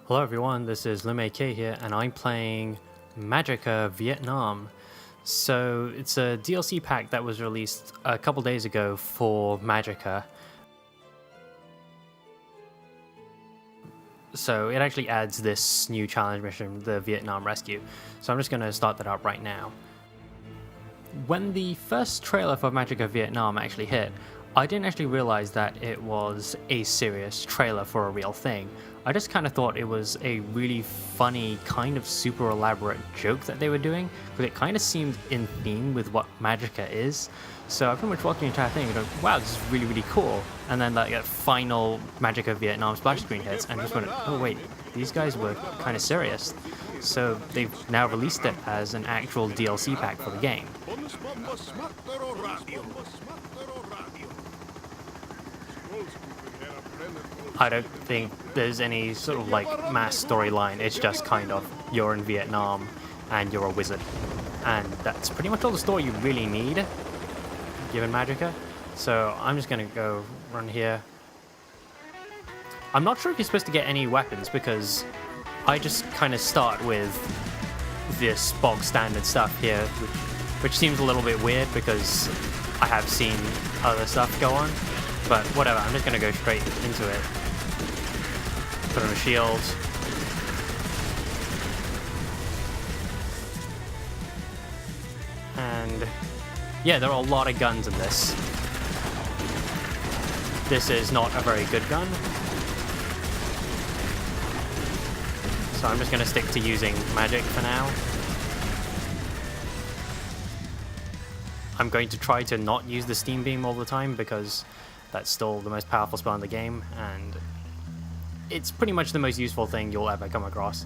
Hello everyone, this is K here, and I'm playing Magicka Vietnam. So it's a DLC pack that was released a couple days ago for Magicka. So it actually adds this new challenge mission, the Vietnam Rescue. So I'm just going to start that up right now. When the first trailer for Magicka Vietnam actually hit, I didn't actually realize that it was a serious trailer for a real thing. I just kind of thought it was a really funny, kind of super elaborate joke that they were doing, because it kind of seemed in theme with what Magicka is. So I pretty much watched the entire thing and go, wow, this is really, really cool. And then that final Magicka Vietnam splash screen hits and just went, oh wait, these guys were kind of serious. So they've now released it as an actual DLC pack for the game. I don't think there's any sort of like mass storyline. It's just kind of you're in Vietnam and you're a wizard, and that's pretty much all the story you really need given Magicka. So I'm just gonna go run here. I'm not sure if you're supposed to get any weapons because I just kind of start with this bog standard stuff here, which seems a little bit weird because I have seen other stuff go on. But whatever, I'm just gonna go straight into it. Put on a shield. And yeah, there are a lot of guns in this. This is not a very good gun. So I'm just gonna stick to using magic for now. I'm going to try to not use the steam beam all the time because that's still the most powerful spell in the game, and it's pretty much the most useful thing you'll ever come across.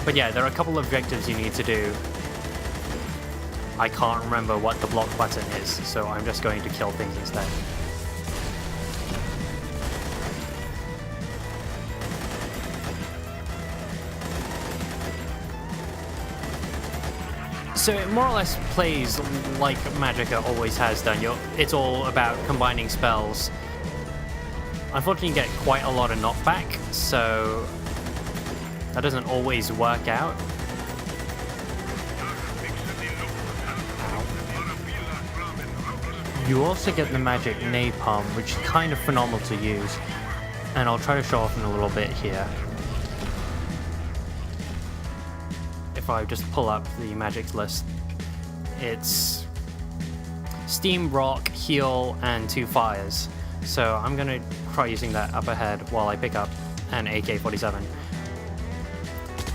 But yeah, there are a couple of objectives you need to do. I can't remember what the block button is, so I'm just going to kill things instead. So it more or less plays like Magicka always has done. It's all about combining spells. Unfortunately, you get quite a lot of knockback, so that doesn't always work out. You also get the magic napalm, which is kind of phenomenal to use, and I'll try to show off in a little bit here. If I just pull up the magic list, it's steam, rock, heal, and 2 fires. So I'm gonna try using that up ahead while I pick up an AK-47.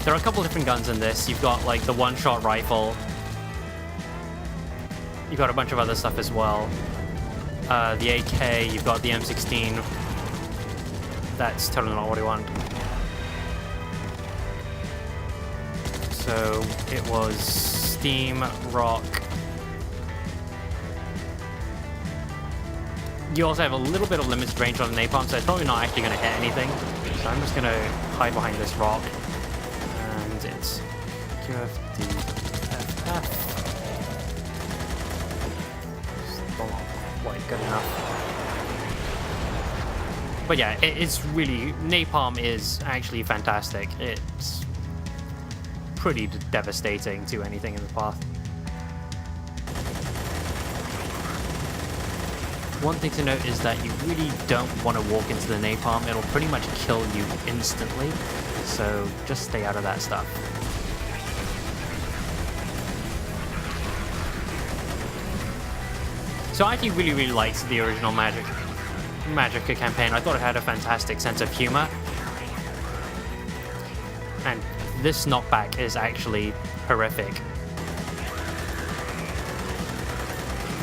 There are a couple different guns in this. You've got like the one-shot rifle. You've got a bunch of other stuff as well. The AK, you've got the M16. That's totally not what I want. So it was steam, rock. You also have a little bit of limited range on the napalm, so it's probably not actually going to hit anything. So I'm just going to hide behind this rock. And it's QFDFF. Still not quite good enough. But yeah, it's really... Napalm is actually fantastic. It's pretty devastating to anything in the path. One thing to note is that you really don't want to walk into the napalm. It'll pretty much kill you instantly, so just stay out of that stuff. So I actually really liked the original Magicka campaign. I thought it had a fantastic sense of humor. And this knockback is actually horrific.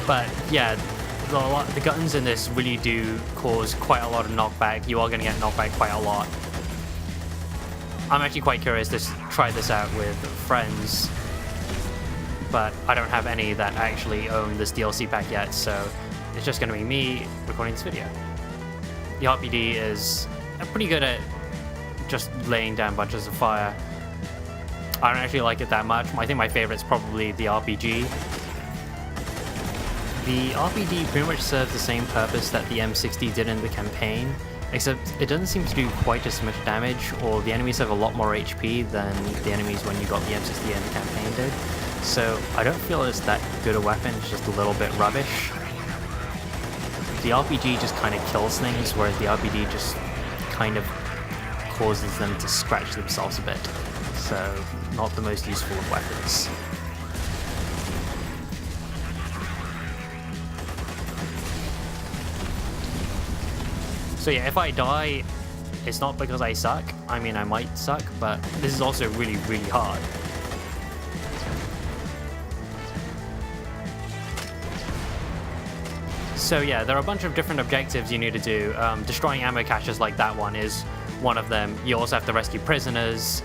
But yeah, the guns in this really do cause quite a lot of knockback. You are going to get knockback quite a lot. I'm actually quite curious to try this out with friends, but I don't have any that actually own this DLC pack yet, so it's just going to be me recording this video. The RPD is pretty good at just laying down bunches of fire. I don't actually like it that much. I think my favorite is probably the RPG. The RPG pretty much serves the same purpose that the M60 did in the campaign, except it doesn't seem to do quite as much damage, or the enemies have a lot more HP than the enemies when you got the M60 in the campaign did. So I don't feel it's that good a weapon, it's just a little bit rubbish. The RPG just kind of kills things, whereas the RPG just kind of causes them to scratch themselves a bit. So, not the most useful of weapons. So yeah, if I die, it's not because I suck. I mean, I might suck, but this is also really, really hard. So yeah, there are a bunch of different objectives you need to do. Destroying ammo caches like that one is one of them. You also have to rescue prisoners,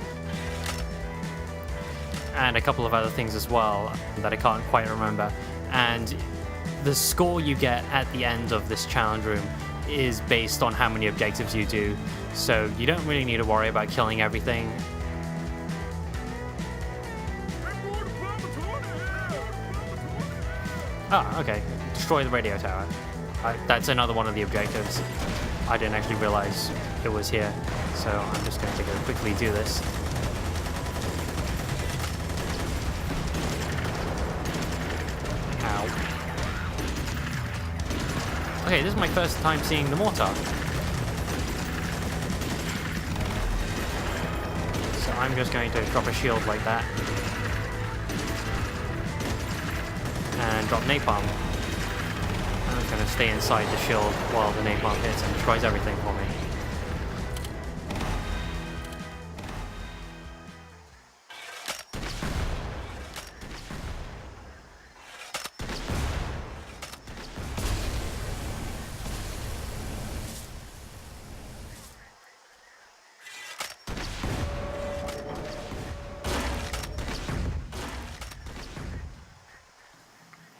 and a couple of other things as well that I can't quite remember. And the score you get at the end of this challenge room is based on how many objectives you do, so you don't really need to worry about killing everything. Ah, okay. Destroy the radio tower. That's another one of the objectives. I didn't actually realize it was here, so I'm just going to go quickly do this. Ow. Okay, this is my first time seeing the mortar. So I'm just going to drop a shield like that. And drop napalm. I'm just going to stay inside the shield while the napalm hits and destroys everything for me.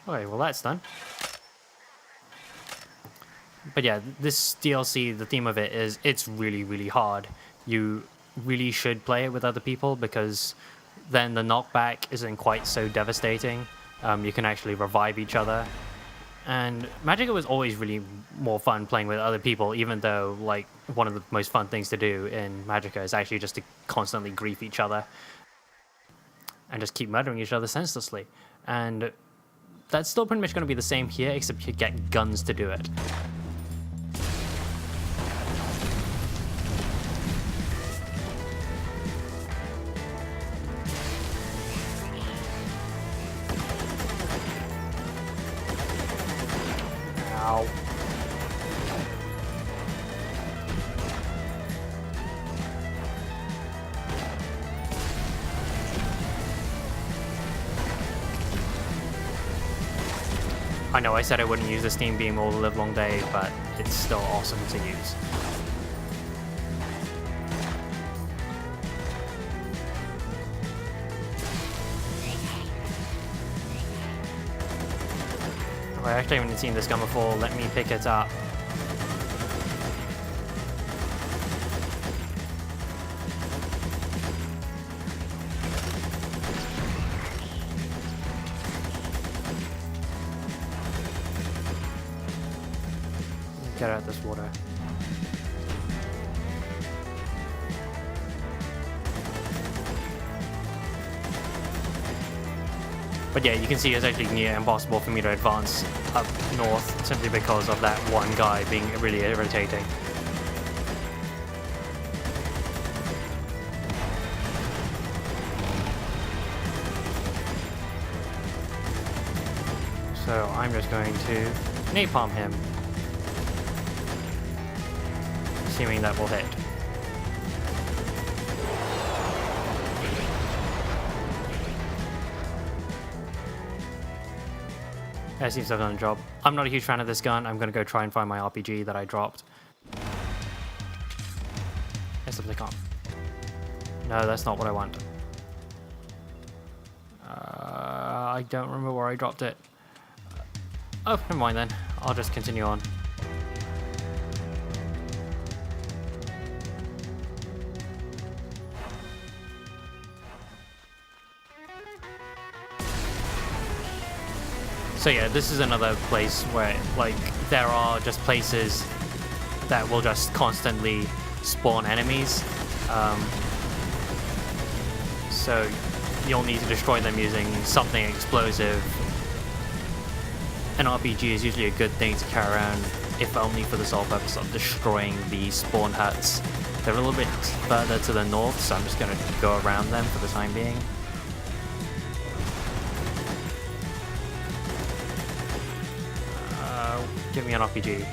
Okay, well that's done. But yeah, this DLC, the theme of it is it's really, really hard. You really should play it with other people because then the knockback isn't quite so devastating. You can actually revive each other. And Magicka was always really more fun playing with other people, even though like one of the most fun things to do in Magicka is actually just to constantly grief each other and just keep murdering each other senselessly. And that's still pretty much going to be the same here, except you get guns to do it. Ow. I know I said I wouldn't use the Steam Beam all the livelong day, but it's still awesome to use. I actually haven't seen this gun before, let me pick it up. Get out of this water. But yeah, you can see it's actually near impossible for me to advance up north simply because of that one guy being really irritating. So I'm just going to napalm him, assuming that will hit. That seems to have done the job. I'm not a huge fan of this gun. I'm going to go try and find my RPG that I dropped. Except I can't. No, that's not what I want. I don't remember where I dropped it. Oh, never mind then. I'll just continue on. So yeah, this is another place where, like, there are just places that will just constantly spawn enemies. So you'll need to destroy them using something explosive. An RPG is usually a good thing to carry around, if only for the sole purpose of destroying the spawn huts. They're a little bit further to the north, so I'm just going to go around them for the time being. Give me an RPG.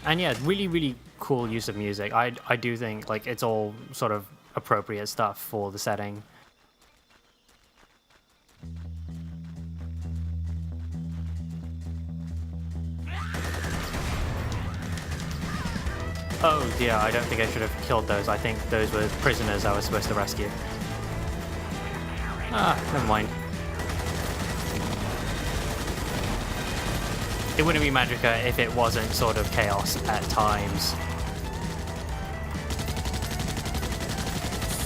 And yeah, really cool use of music. I do think like it's all sort of appropriate stuff for the setting. Oh dear, I don't think I should have killed those. I think those were prisoners I was supposed to rescue. Ah, never mind. It wouldn't be Magicka if it wasn't sort of chaos at times.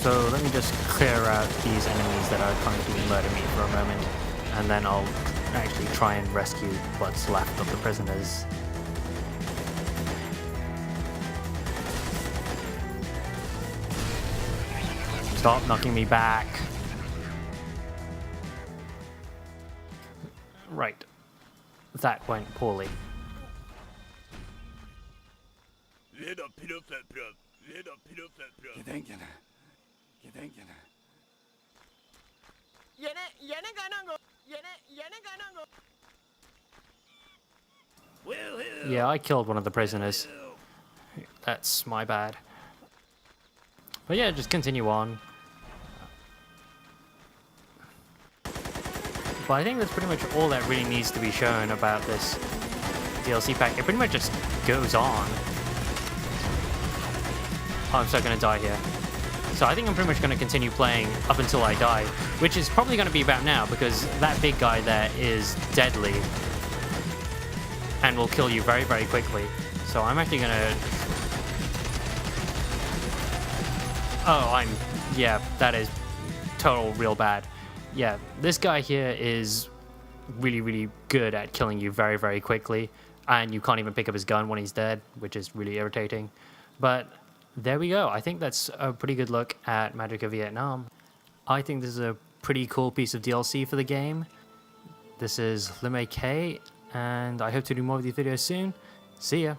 So let me just clear out these enemies that are trying to murder me for a moment, and then I'll actually try and rescue what's left of the prisoners. Stop knocking me back. Right. That went poorly. Yeah, I killed one of the prisoners. That's my bad. But yeah, just continue on. But I think that's pretty much all that really needs to be shown about this DLC pack. It pretty much just goes on. Oh, I'm so gonna die here. So I think I'm pretty much gonna continue playing up until I die, which is probably gonna be about now, because that big guy there is deadly and will kill you very quickly. So I'm actually gonna... Oh, yeah, that is total real bad. Yeah, this guy here is really good at killing you very quickly, and you can't even pick up his gun when he's dead, which is really irritating. But there we go. I think that's a pretty good look at Magicka Vietnam. I think this is a pretty cool piece of DLC for the game. This is Lime K, and I hope to do more of these videos soon. See ya!